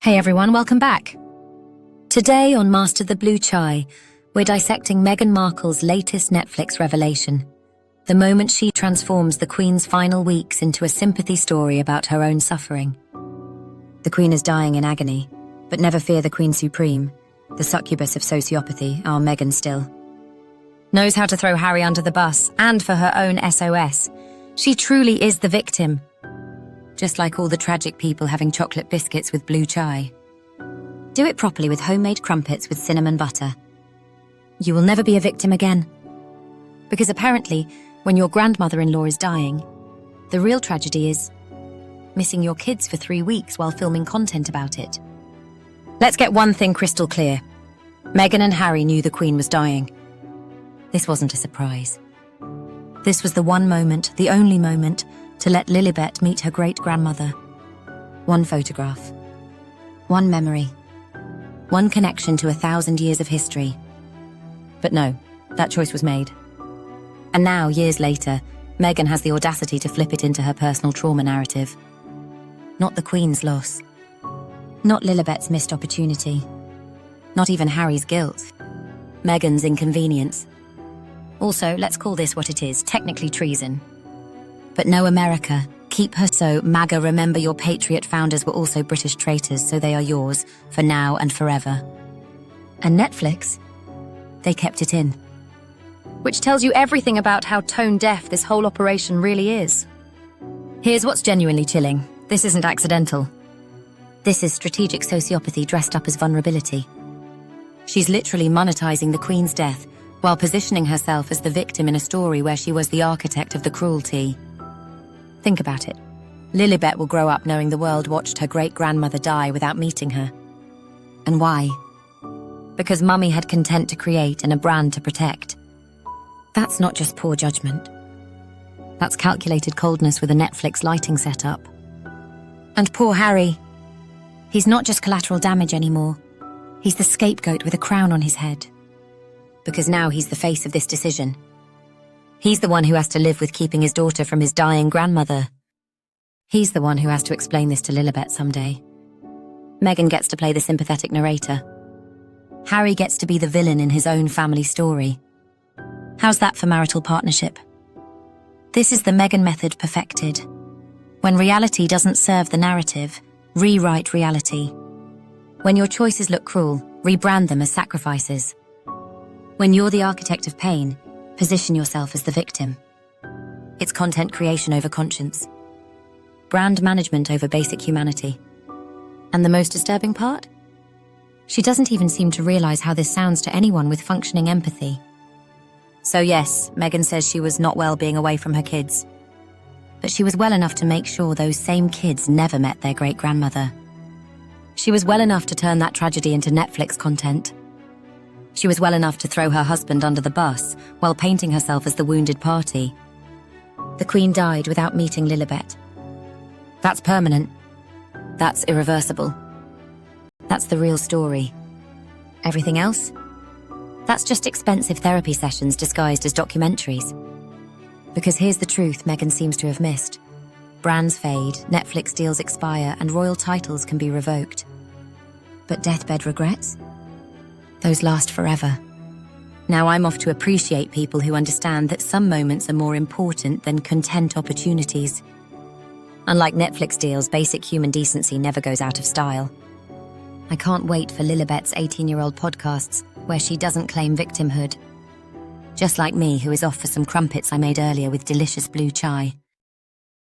Hey everyone, welcome back. Today on Master the Blue Chai, we're dissecting Meghan Markle's latest Netflix revelation, the moment she transforms the Queen's final weeks into a sympathy story about her own suffering. The Queen is dying in agony, but never fear the Queen Supreme, the succubus of sociopathy, our Meghan still. Knows how to throw Harry under the bus, and for her own SOS. She truly is the victim. Just like all the tragic people having chocolate biscuits with blue chai. Do it properly with homemade crumpets with cinnamon butter. You will never be a victim again. Because apparently, when your grandmother-in-law is dying, the real tragedy is missing your kids for 3 weeks while filming content about it. Let's get one thing crystal clear. Meghan and Harry knew the Queen was dying. This wasn't a surprise. This was the one moment, the only moment, to let Lilibet meet her great-grandmother. One photograph. One memory. One connection to 1,000 years of history. But no, that choice was made. And now, years later, Meghan has the audacity to flip it into her personal trauma narrative. Not the Queen's loss. Not Lilibet's missed opportunity. Not even Harry's guilt. Meghan's inconvenience. Also, let's call this what it is, technically treason. But no, America, keep her so MAGA, remember your patriot founders were also British traitors, so they are yours, for now and forever. And Netflix, they kept it in. Which tells you everything about how tone-deaf this whole operation really is. Here's what's genuinely chilling. This isn't accidental. This is strategic sociopathy dressed up as vulnerability. She's literally monetizing the Queen's death while positioning herself as the victim in a story where she was the architect of the cruelty. Think about it. Lilibet will grow up knowing the world watched her great-grandmother die without meeting her. And why? Because Mummy had content to create and a brand to protect. That's not just poor judgment. That's calculated coldness with a Netflix lighting setup. And poor Harry. He's not just collateral damage anymore. He's the scapegoat with a crown on his head. Because now he's the face of this decision. He's the one who has to live with keeping his daughter from his dying grandmother. He's the one who has to explain this to Lilibet someday. Meghan gets to play the sympathetic narrator. Harry gets to be the villain in his own family story. How's that for marital partnership? This is the Meghan method perfected. When reality doesn't serve the narrative, rewrite reality. When your choices look cruel, rebrand them as sacrifices. When you're the architect of pain, position yourself as the victim. It's content creation over conscience. Brand management over basic humanity. And the most disturbing part? She doesn't even seem to realize how this sounds to anyone with functioning empathy. So yes, Meghan says she was not well being away from her kids. But she was well enough to make sure those same kids never met their great-grandmother. She was well enough to turn that tragedy into Netflix content. She was well enough to throw her husband under the bus while painting herself as the wounded party. The Queen died without meeting Lilibet. That's permanent. That's irreversible. That's the real story. Everything else? That's just expensive therapy sessions disguised as documentaries. Because here's the truth Meghan seems to have missed. Brands fade, Netflix deals expire, and royal titles can be revoked. But deathbed regrets? Those last forever. Now I'm off to appreciate people who understand that some moments are more important than content opportunities. Unlike Netflix deals, basic human decency never goes out of style. I can't wait for Lilibet's 18-year-old podcasts where she doesn't claim victimhood. Just like me, who is off for some crumpets I made earlier with delicious blue chai.